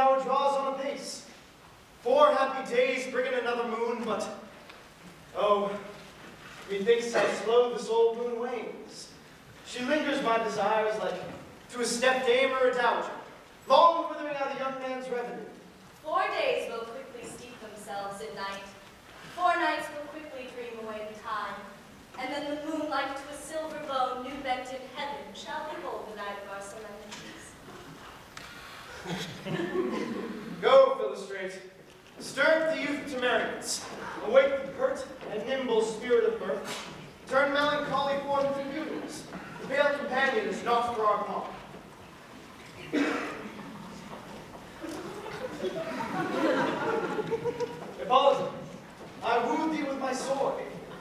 hour draws on apace. 4 happy days bring in another moon, but, oh, methinks how slow this old moon wanes. She lingers my desires like to a step-dame or a dowager, long withering out a young man's revenue. 4 days will quickly steep themselves in night. 4 nights will quickly dream away the time, and then the moonlight to a silver bone new-becked in heaven shall behold the night of our solemnities. Go, Philostrate, stir up the youth to merriments, awake the pert and nimble spirit of mirth, turn melancholy forth to beauties, the pale companion is not for our palm. Hippolyta, I wooed thee with my sword,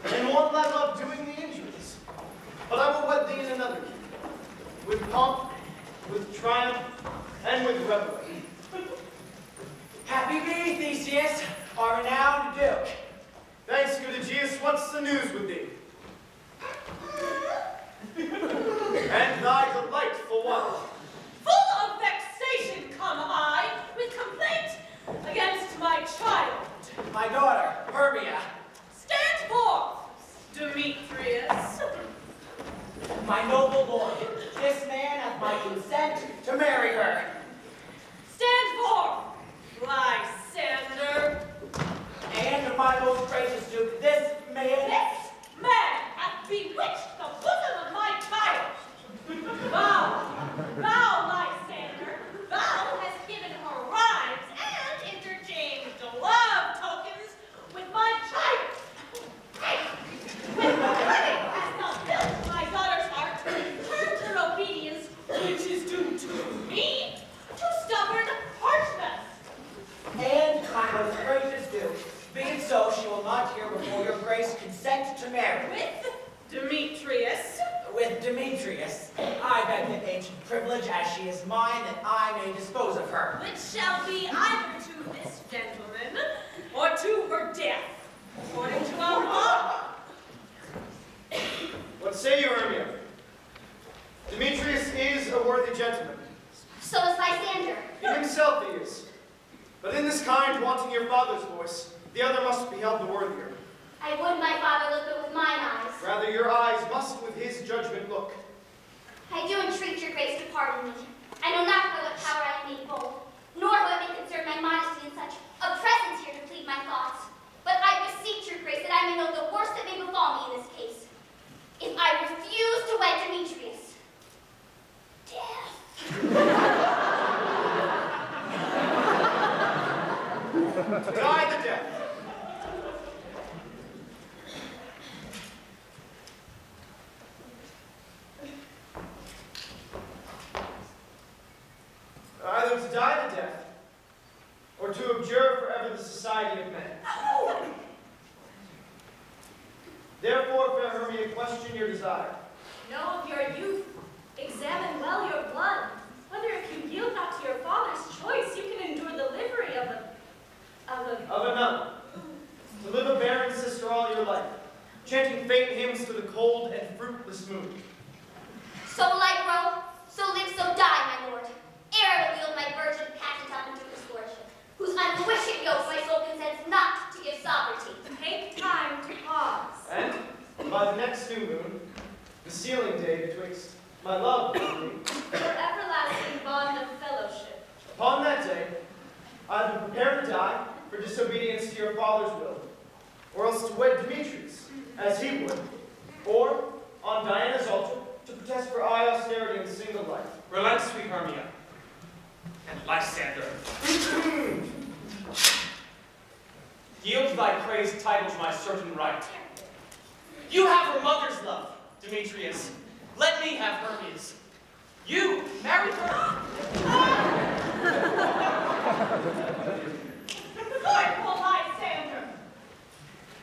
and won thy love doing thee injuries. But I will wed thee in another key, with pomp, with triumph, and with revelry. Happy be, Theseus, our renowned Duke. Thanks, good Aegeus. What's the news with thee? And thy delightful one. Full of vexation come I, with complaint against my child. My daughter, Hermia. Stand forth, Demetrius. My noble lord, this man hath my consent to marry her. Stand forth, Lysander. And my most gracious Duke, this man Hath bewitched the bosom of my child. Thou, Lysander, thou hast given her rhymes and interchanged love tokens with my child. With cunning hast thou built my daughter's heart, turned her obedience, which is due to me, to stubborn harshness. and my most gracious Duke, be it so, she will not hear before your grace consent to marry. With Demetrius. With Demetrius, I beg the ancient privilege, as she is mine, that I may dispose of her. Which shall be either to this gentleman or to her death, according to our law. What say you, Hermia? Demetrius is a worthy gentleman. So is Lysander. He himself he is. But in this kind, wanting your father's voice, the other must be held the worthier. I would my father look but with mine eyes. Rather, your eyes must with his judgment look. I do entreat your grace to pardon me. I know not by what power I am made bold, nor what may concern my modesty in such a presence here to plead my thoughts. But I beseech your grace that I may know the worst that may befall me in this case. If I refuse to wed Demetrius, death. To die the death. Either to die the death, or to abjure forever the society of men. Therefore, fair Hermia, question your desire. Know of your youth, examine well your blood. Whether if you yield not to your father's choice, you can endure the livery of another. To live a barren sister all your life, chanting faint hymns to the cold and fruitless moon. So will I grow, so live, so die, my lord. Ere I will wield my virgin patent on the Duke's lordship, whose unwishing yoke my soul consents not to give sovereignty. Take time to pause. And, by the next new moon, the sealing day betwixt my love and me, For everlasting bond of fellowship. upon that day, either prepare to die for disobedience to your father's will, or else to wed Demetrius, as he would, or, on Diana's altar, to protest for high austerity and single life. Relent, sweet Hermia, and Lysander. Yield thy praised title to my certain right. You have her mother's love, Demetrius. Let me have Hermia's. You married her. Joyful Lysander.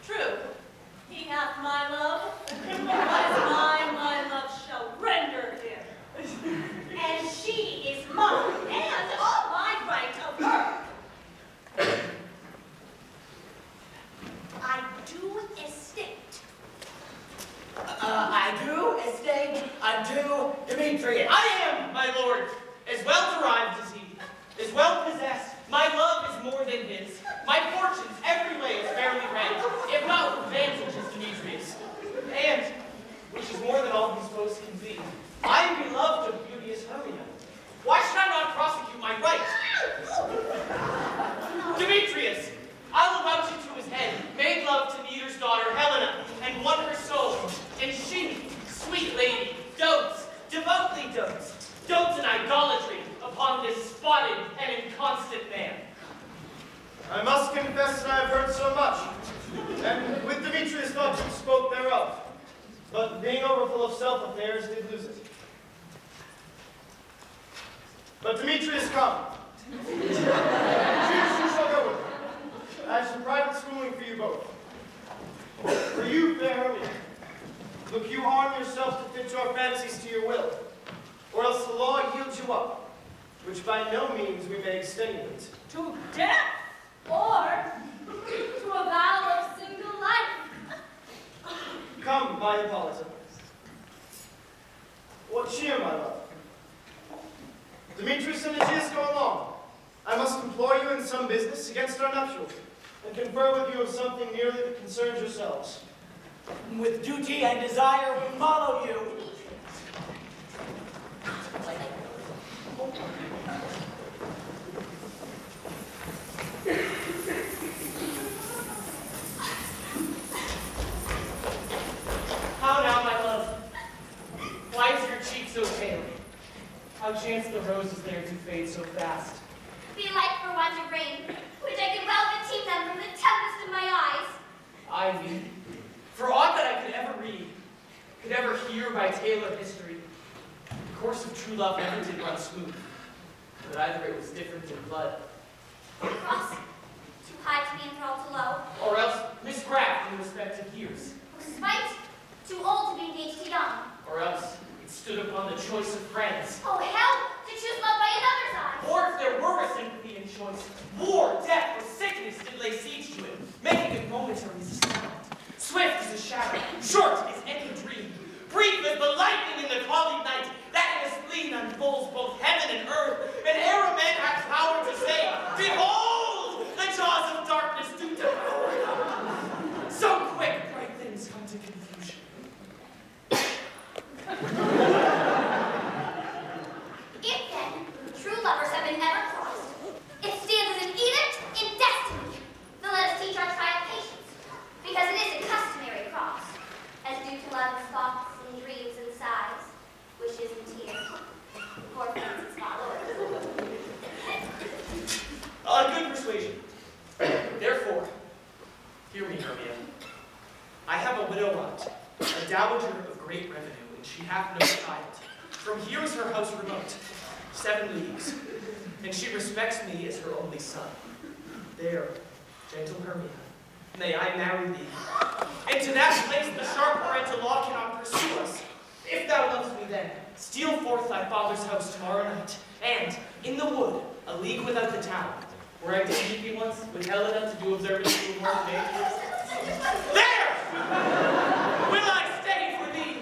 True, he hath my love, as mine my love shall render him. And she is mine, and all my right of her. I do estate. I do estate unto Demetrius. I am, my lord, as well to But Demetrius, come. You shall go with me. I have some private schooling for you both. For you, fair Hermia, look, you arm yourself to fit your fancies to your will, or else the law yields you up, which by no means we may extenuate. To death, or to a vow of single life. Come, my Hippolyta. What cheer, my love? Demetrius and Aegeus, go along. I must employ you in some business against our nuptials, and confer with you of something nearly that concerns yourselves. With duty and desire we follow you. How now, my love? Why is your cheek so pale? How chance the roses there to fade so fast? Belike for want of rain, which I can well retain them from the tempest of my eyes. I mean, for aught that I could ever read, could ever hear by tale or history, the course of true love never did run smooth, but either it was different in blood, Cross, too high to be enthralled to low. or else miscraft in respective years, Spite, too old to be engaged to young. or else it stood upon the choice of friends. Oh, hell, to choose love by another's eyes. Or if there were a sympathy in choice, war, death, or sickness did lay siege to it, making it momentary as a sound, swift as a shadow, short as any dream, brief as the lightning in the colleague night, that in a spleen unfolds both heaven and earth, and ere a man hath power to say, behold, the jaws of darkness do devour. So quick bright things come to confusion. If then true lovers have been ever crossed, it stands as an edict in destiny. Then let us teach our child patience, because it is a customary cross, as due to love's thoughts and dreams and sighs, wishes and tears, poor fancies follow. A good persuasion. Therefore, hear me, Hermia. I have a widow aunt, a dowager of great revenue, and she hath no child. From here is her house remote, 7 leagues, and she respects me as her only son. There, gentle Hermia, may I marry thee. And to that place the sharp parental law cannot pursue us. If thou lovest me then, steal forth thy father's house tomorrow night, and, in the wood, a league without the town, where I did meet thee once with Helena to do observancy of more day. There! Will I stay for thee?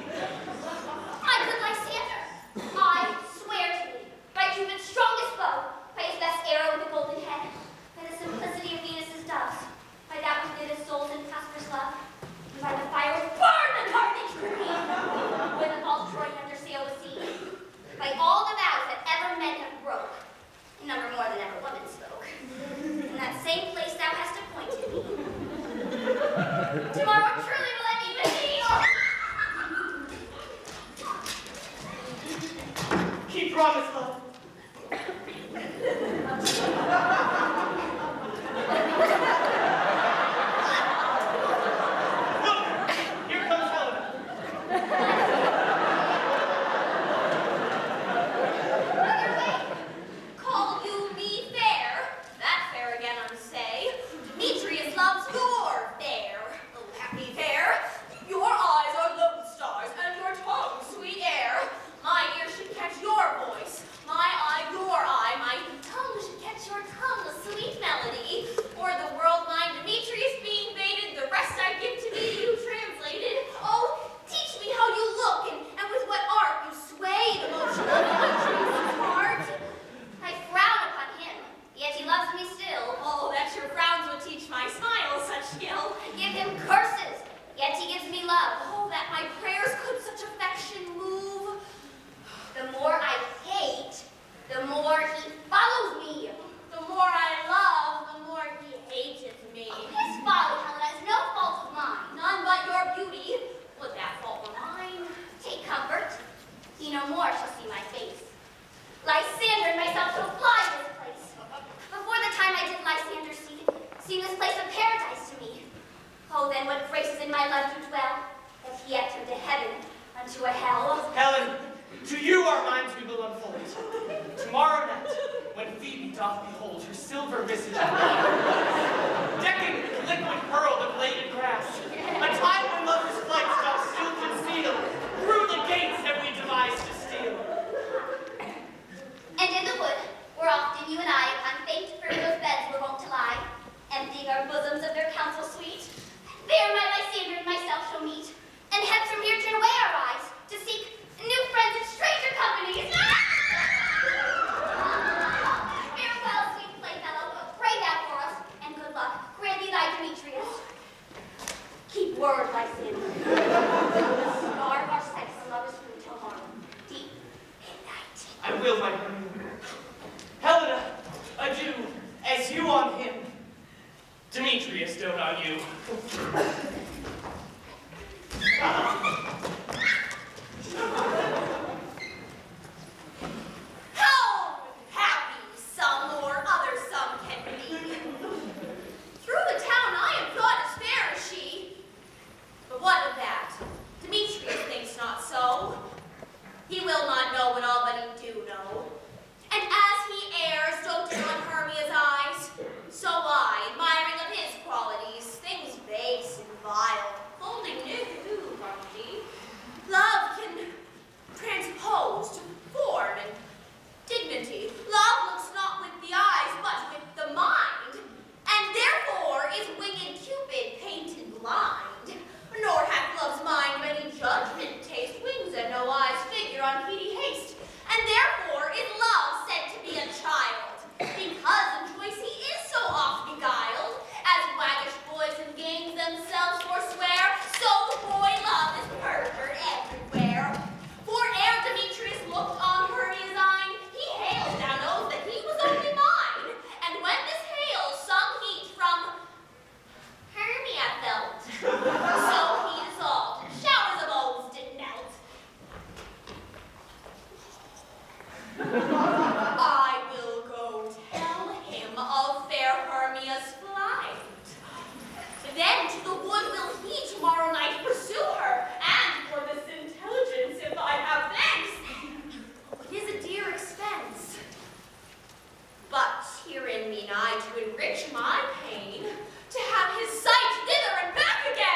My good Lysander, I swear to thee, by Cupid's strongest bow, by his best arrow with the golden head, by the simplicity of Venus's doves, by that which knit his souls in Casper's love, and by the fire which burned the Carthage queen, when the false Troy under sail was seen, by all the vows that ever men have broke, in number more than ever woman spoke, in that same place thou hast appointed me. Tomorrow truly will I be with thee. when Phoebe doth behold her silver visage decking with liquid pearl the bladed grass. A time when lovers' flights doth still conceal, through the gates have we devised to steal. And in the wood, where often you and I upon faint furrowed beds were wont to lie, emptying our bosoms of their counsel sweet, there my Lysander and myself shall meet, and hence from here turn away our eyes, to seek new friends in stranger companies. Farewell, sweet playfellow, pray thou for us, and good luck, grant thee thy Demetrius. Keep word, Lysander. Starve our sex and lovers food till morn, deep midnight. I will, my Hermia. Helena, adieu, as you on him. Demetrius, dote on you. How happy some or other some can be. Through the town I am thought as fair as she. But what of that? Demetrius thinks not so. He will not know what all but he do know. And as he errs, doting on Hermia's eyes, so I, admiring of his qualities, things base and vile, holding new, prodigy, love can transpose to form and dignity. Love looks not with the eyes, but with the mind, and therefore is winged Cupid painted blind. Nor hath love's mind many judgment taste, wings and no eyes figure on heedy haste, and therefore is love said to be a child, because in choice he is so oft beguiled, as waggish boys in games themselves forswear, so the boy love is perjured everywhere. For ere Demetrius looked on Hermia's eye, he hailed, thou knows, that he was only mine, and when this hail some heat from Hermia felt, so he dissolved, showers of oaths did melt. I will go tell him of fair Hermia's flight. Then to the wood will he tomorrow night pursue her, and for this intelligence, if I have thanks, it is a dear expense. But herein mean I to enrich my pain, to have his sight thither and back again.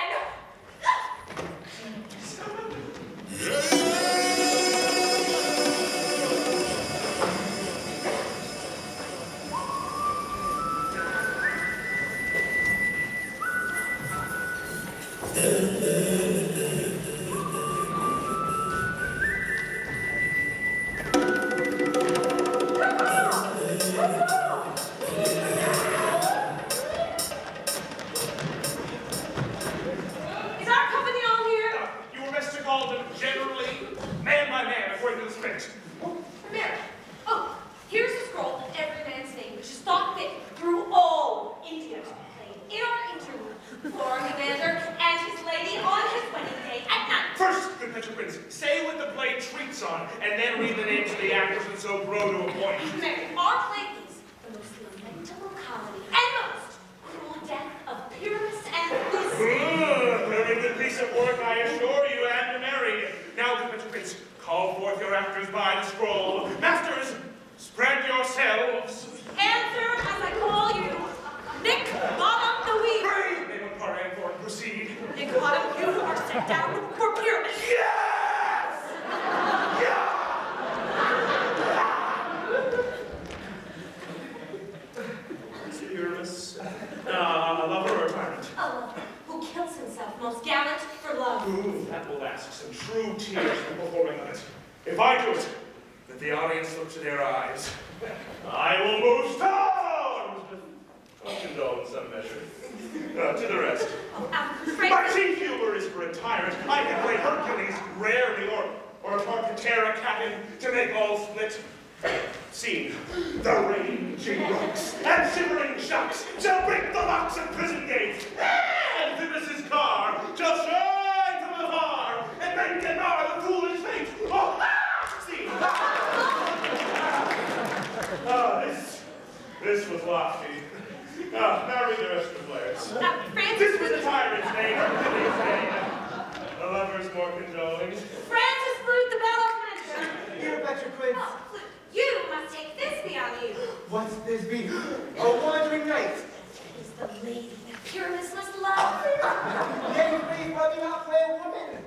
Is our company all here? You were best to call them generally, man by man, according to the script. Mary. Oh, here's a scroll of every man's name, which is thought fit through all India to be played in our interlude for Evander and his lady on his wedding day at night. First, good Prince, say what the play treats on, and then read the names of the actors and so grow to a point. Mary, our play is the most lamentable comedy and most cruel death of Pyramus and Lucy. Very good piece of work, I assure you, and Mary. Now, good Prince, call forth your actors by the scroll. Masters, spread yourselves. Answer as I call you. Nick Bottom the Weaver. Praise name of part and for and proceed. Nick Bottom, you are set down for Pyramus. Yes! Yeah! Pyramus, a lover or a tyrant? A lover who kills himself, most gallant for love. Ooh, that will ask some true tears from performing on it. If I do it, let the audience look to their eyes. I will move storms! I'll condone some measure. To the rest. Oh, I'm afraid. My chief humor is for a tyrant. I can play Hercules rarely, or a part to tear a cat in to make all split. Scene. The raging rocks and shimmering shocks shall break the locks of prison gates, and Phoebus' car shall shine from afar, and men can mar the foolish fate. Oh, scene. This was lofty. Now read the rest of the players. This was the tyrant's name, Hercules' name. The lover's more condoling. Francis Fruit, the bell of mention. Here, Petra Quince. Oh, you must take this beyond the you? What's this be? A wandering knight. It is the lady that Pyramus must love. Yea, please, why do you not play a woman?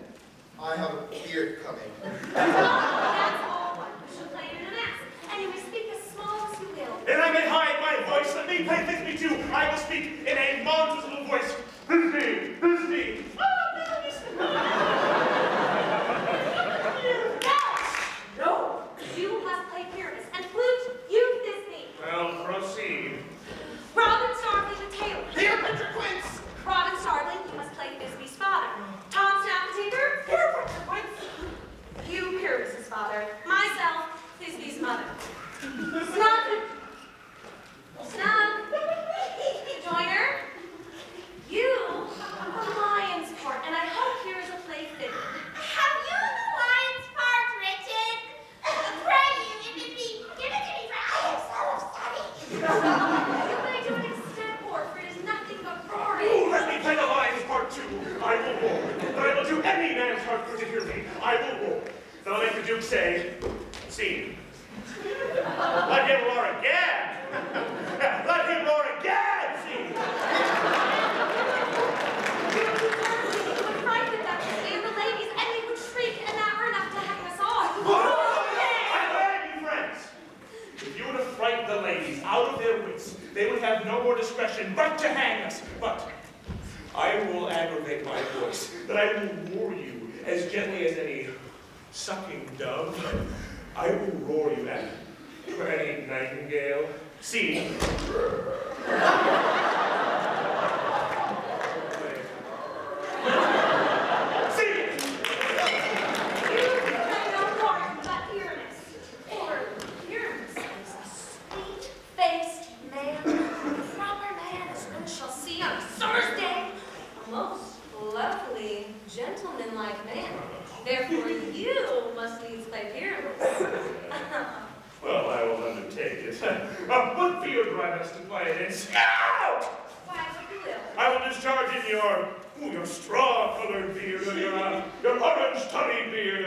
I have a beard coming. That's all one. You shall play in an ass, and you may speak as small as you will. And I may hide my voice, let me play with me too. I will speak in a monotonal voice. This me. No, you must play Pyramus, and flute, you Disney. Well, proceed. Robin Starveling the tailor. Here, put your quince! Robin Starveling, you must play Thisbe's father. Tom Snapper-Tinker, here, put your quince. You Pyramus's father. Myself, Thisbe's mother. Snug. Joiner. You are the lion's part, and I hope here is a play fit. Have you the lion's part written? Pray you, if it be, give it to me, for I am so of study. You may do an extempore, for it is nothing but roaring. Ooh, let me play the lion's part too. I will roar. But I will do any man's heart good to hear me. I will roar. Then I'll make the Duke say, scene. Let him roar again. Let him roar again, scene. Frighten the ladies out of their wits. They would have no more discretion but to hang us. But I will aggravate my voice, that I will roar you as gently as any sucking dove. I will roar you at any nightingale. See. Gentleman-like man. Therefore, you must needs play Pyramus. Well, I will undertake it. What field do I best to play it in? Scout! Why, what you will. I will discharge in your straw-colored beard, or your orange-tongued beard,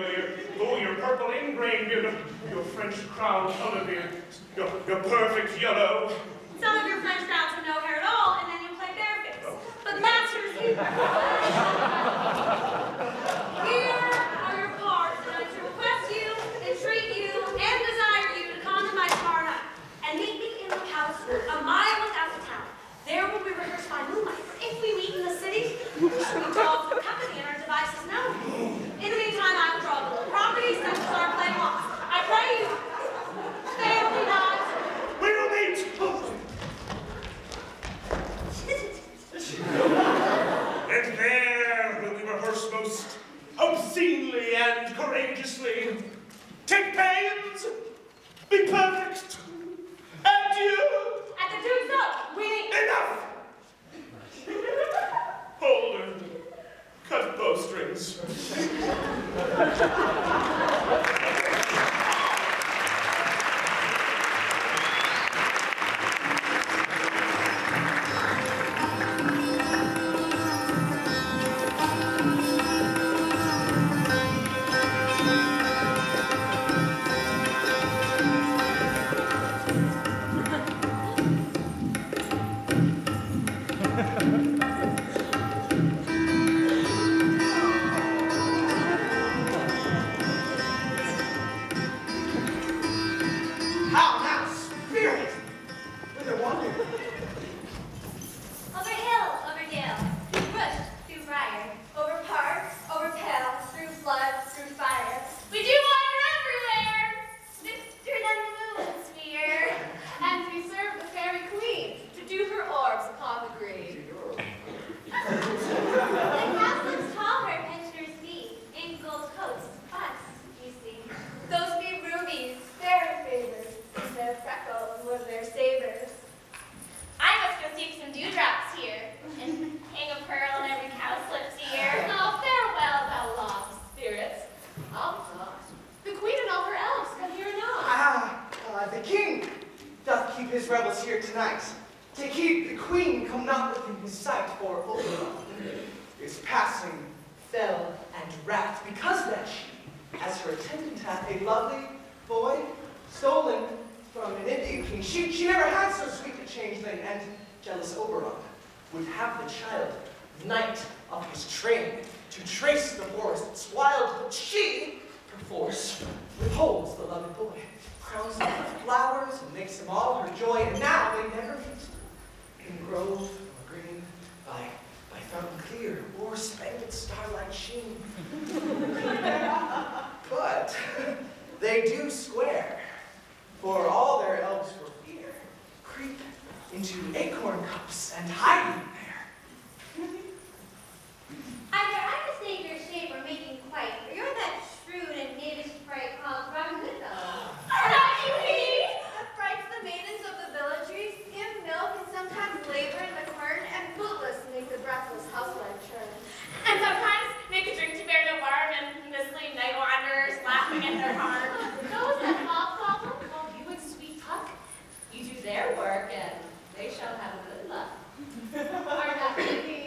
or your purple ingrained beard, your French crown-colored beard, your perfect yellow. Some of your French crowns have no hair at all, and then you play bareface. Oh. But masters, here are your parts, and I should request you, entreat you, and desire you to come to my tomorrow night, and meet me in the house a mile without the town. There will be rehearsed by moonlight, for if we meet in the city, we shall be called for company and our devices known. In the meantime, I will draw the little properties such as our play wants. I pray you, fail me not. We will meet! And there will we rehearse most obscenely and courageously. Take pains, be perfect, and you. At the Duke's up, we... Enough! Holder, cut bowstrings. Over hill, over dale, through bush, through briar, over park, over pale, through flood, through fire. We do wander everywhere, swifter than the moon sphere, And we serve the fairy queen to do her orbs upon the green. the castles tall her pensioners be, in gold coats, but, you see, Those be rubies, fairy favors, and their freckles were their savors. I must go seek some dewdrops here, and hang a pearl in every cowslip's ear. Oh, farewell, thou lost spirits. I'll talk. The queen and all her elves come here anon. The king doth keep his rebels here tonight. To keep the queen come not within his sight, for Oberon is passing fell and wrath, because that she, as her attendant, hath a lovely boy stolen from an Indian king queen. She never had so sweet a changeling, and jealous Oberon would have the child knight of his train to trace the forest's wild, but she, perforce, withholds the loved boy, crowns him with flowers, and makes him all her joy, and now they never meet. In grove or green, by fountain clear, or spangled starlight sheen. But they do square, for all their elves for fear creep into acorn cups and hiding there. Either I mistake your shape or making quite, or you're that shrewd and knavish prey called Robinhood. Are not you he? Affrights the maidens of the villagery, skim milk, and sometimes labor in the corn, and bootless make the breathless housewife churn. And sometimes make a drink to bear no barn, and mislead night wanderers laughing at their harm. Those that fall problem, while you and Sweet Tuck, you do their work, and they shall have good luck. Are not you he?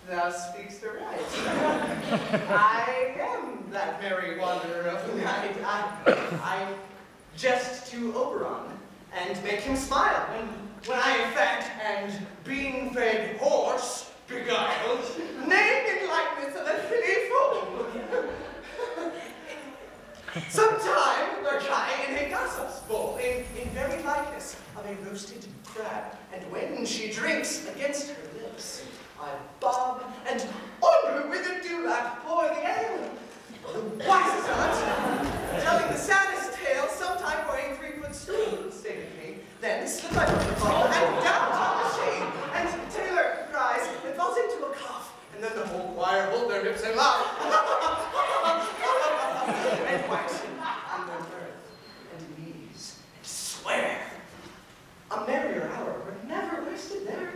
Thou speaks the right. I am that merry wanderer of the night. I jest to Oberon and make him smile when I affect and being fed horse beguiled, named in likeness of a silly fool. Sometime lurk I in a gossip's bowl, in very likeness of a roasted crab, and when she drinks against her lips, I bob and on her with a dewlap pour the ale. The wisest aunt, telling the saddest tale, sometime for a 3-foot stool, stated me, then slip I from the ball and down to the shade, and Taylor cries and falls into a cough, and then the whole choir hold their hips and laugh. And wax on their mirth and knees, and swear a merrier hour were never wasted there.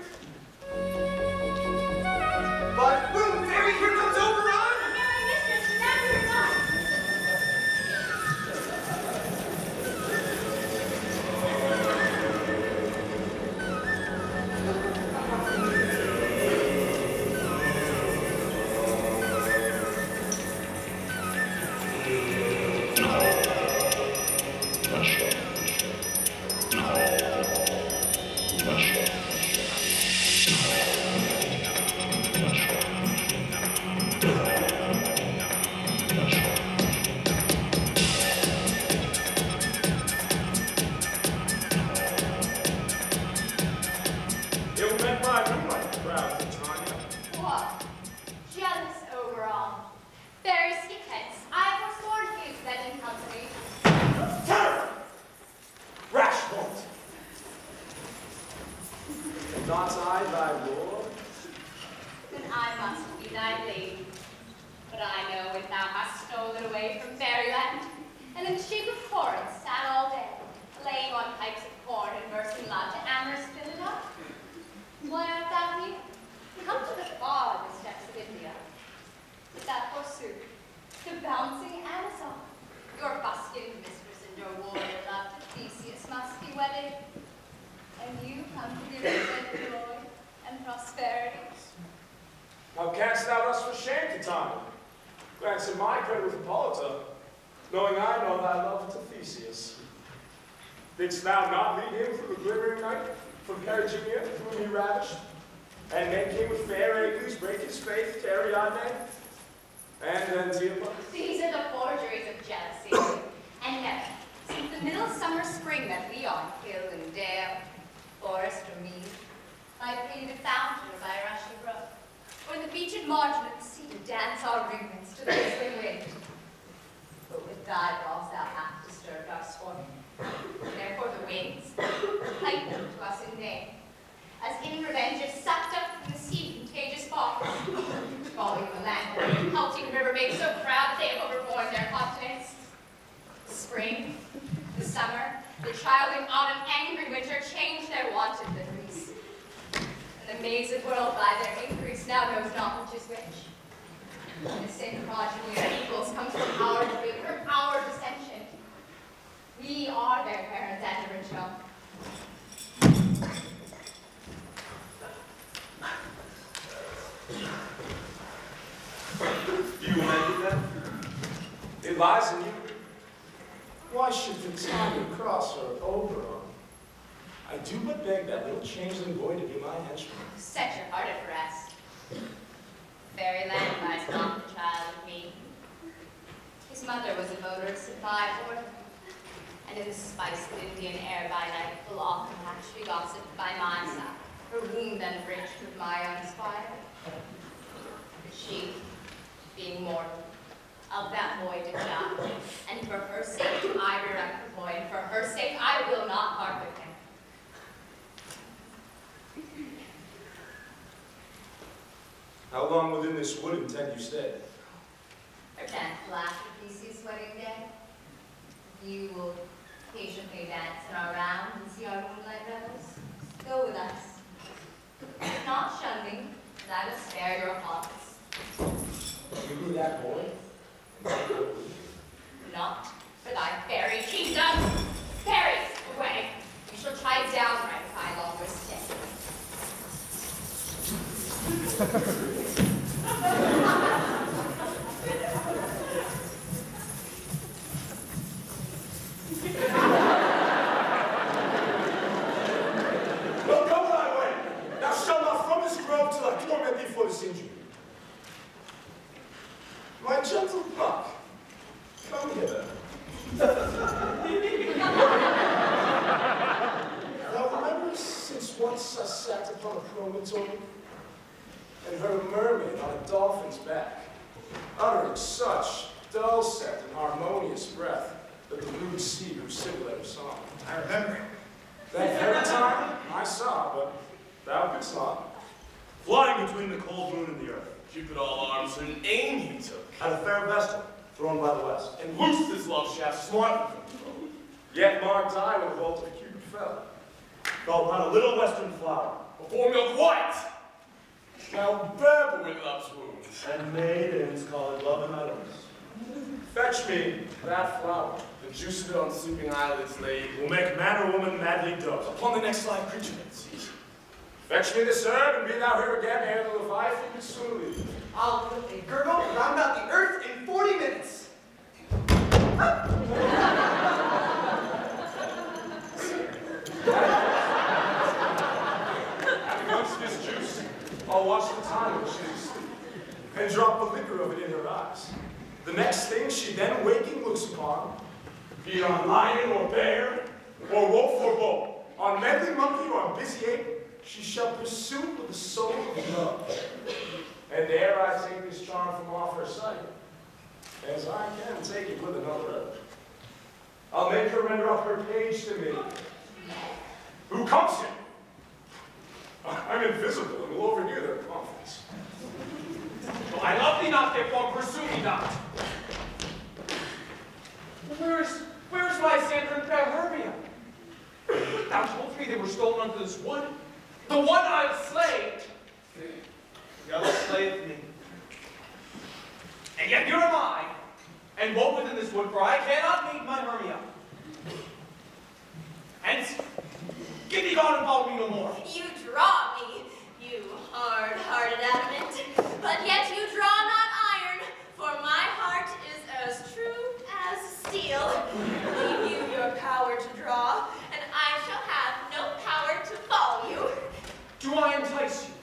But boom, fairy, here comes Oberon! Merry mistress, now you're gone. You'll make my moonlight proud, Tanya. What? Jealous Oberon. Very stickheads. I forsworn his wedding company. Terror! Rash bolt! Not I thy lord? Then I must be thy lady. But I know when thou hast stolen away from fairyland, and in the shape of Corinth sat all day, laying on pipes of corn and versing love to amorous Philida. Why art thou here? Come to the farthest steps of India. But that forsooth, the bouncing Amazon, your buskined mistress and your warrior love to Theseus must be wedded. And you come to give us joy and prosperity. How canst thou thus for shame, Titania? Glancing my credit with Hippolyta, knowing I know thy love to Theseus. Didst thou not lead him from the glittering night, from Perigenia, whom he ravished, and make him with fair Agus break his faith to Ariadne, and Antiopa? These are the forgeries of jealousy. And never, since the middle summer spring that we on hill and dale, forest or mead, I painted a fountain by a rushing brook, or the beached margin of the sea to dance our ringlets to the whistling wind. But with thy balls thou hast disturbed our sport. Therefore the winds heightened to us in vain, as in revenge is sucked up from the sea contagious falls, falling the land, halting river made so proud they have overborne their continents. The spring, the summer, the childing autumn, angry winter change their wonted liveries. And the mazed world by their increase now knows not which is which. And the same progeny of equals comes from our debate, from our dissension. We are their parents and original. You amended them? It lies in you. Why should Titania cross her over do but beg that little changeling boy to be my henchman. Set your heart at rest. Fairyland lies not the child of me. His mother was a votaress of my order, and in the spice of Indian air by night will often hatch be gossiped by my side, her womb then enriched with my unsquired. But she, being mortal, of that boy did die, and for her sake I bereft the boy, and for her sake I will not part with him. How long within this wood intend you stay? Pretend to laugh at Theseus' wedding day. You will patiently dance in our round and see our moonlight revels. Go with us. If not shun me, I will spare your faults. You be that boy? Not for thy fairy kingdom. Fairies, away. You shall try downright if I longer stay. Well, go thy way. Thou shalt not from this grove till I torment thee for this injury. My gentle buck, come hither. Thou rememberest since once I sat upon a promontory and heard a mermaid on a dolphin's back, uttering such dulcet and harmonious breath that the rude sea grew civil at her song. I remember. That very time I saw, but thou couldst not. Flying between the cold moon and the earth, Cupid all arms and aim he took, at a fair vestal, thrown by the west. and loosed his love shaft smartly from his bow. Yet marked I when the bolt of Cupid fell. Fell upon a little western flower, Before milk white, now babble with love's wounds. and maidens call it love and idleness. Fetch me that flower. The juice of it on sleeping eyelids laid, Will make man or woman madly dote. upon the next live creature that sees. Fetch me this herb, and be thou here again ere the Leviathan be soon leave. I'll put a girdle round about the earth in 40 minutes. Having quenched this juice, I'll watch the time when she is asleep, and drop the liquor of it in her eyes. The next thing she then waking looks upon, be it on lion or bear, or wolf or bull, on meddling monkey or on busy ape, she shall pursue with the soul of love. And ere I take this charm from off her sight, as I can take it with another herb, I'll make her render up her page to me. Who comes here? I'm invisible and will overhear their conference. I love thee not, therefore pursue me not. Where's Lysander and fair Hermia? Thou told me they were stolen unto this wood. The one I'll slay. God slayeth me. And yet here am I, and woe within this wood, for I cannot meet my Hermia. Hence, get thee gone and follow me no more. You draw me, you hard-hearted adamant, but yet you draw not iron, for my heart is as true as steel. Leave you your power to draw, and I shall have no power to follow you. Do I entice you?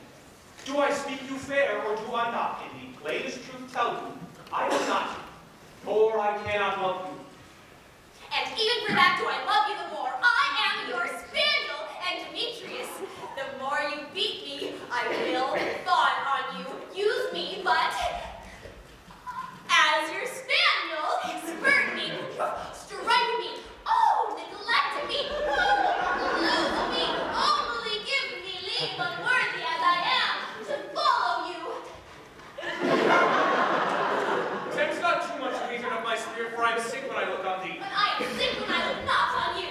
Do I speak you fair, or do I not? In the plainest truth tell you, I will not, for I cannot love you. And even for that do I love you the more. I am your spaniel, and Demetrius, the more you beat me, I will fawn on you. Use me, but as your spaniel, spurn me, strike me, oh, neglect me, lose me, only give me leave, unworthy as I am, to follow you. Tempts not too much hatred of my spirit, for I am sick when I look on thee. But I am sick when I look not on you.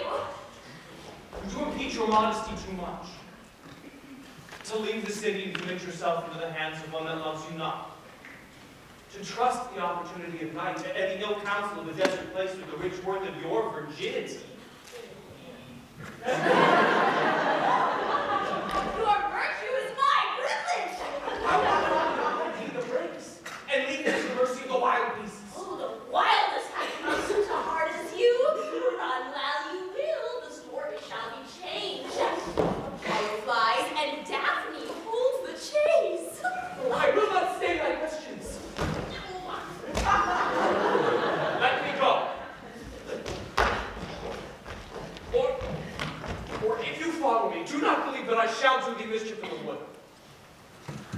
You impeach your modesty too much. To leave the city and commit yourself into the hands of one that loves you not. To trust the opportunity of night, to any ill counsel of a desert place with the rich worth of your virginity. Your virtue is my privilege. I want not heed the breaks, and leave this to mercy of the wild beasts. Oh, the wildest hath not such a heart as you. Run while you will, the story shall be changed. follow me. Do not believe that I shall do thee mischief in the wood.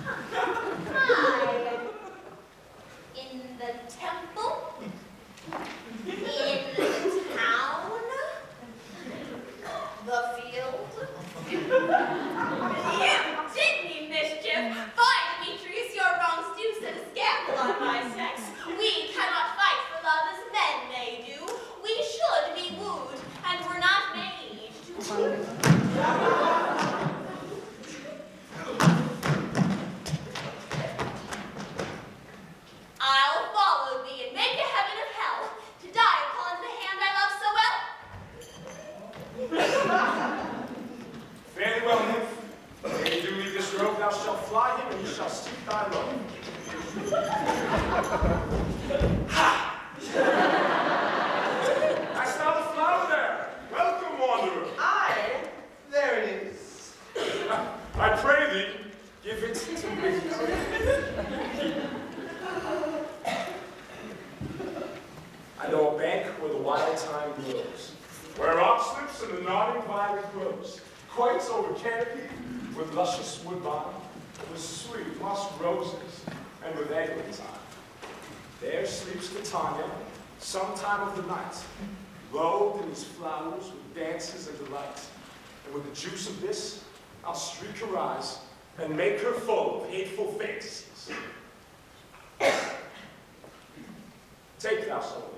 Hi. In the temple? In the town? The field? You did me mischief. Fie, Demetrius, your wrongs do set a scandal on my sex. We cannot fight for love as men may do. We should be wooed, and were not made to woo. I'll follow thee and make a heaven of hell to die upon the hand I love so well. Fare thee well, nymph. When you do leave this robe, thou shalt fly him, and he shall seek thy love. Ha! Hast thou the flower there? Welcome, wanderer. Aye, there it is. I pray thee, give it to me. I know a bank where the wild thyme blows, where oxlips and the nodding violet grows, quite over canopy, with luscious woodbine, with sweet musk roses, and with eglantine. There sleeps Titania, sometime of the night, robed in these flowers with dances and delight. And with the juice of this, I'll streak her eyes and make her full of hateful fantasies. Take thou, soul.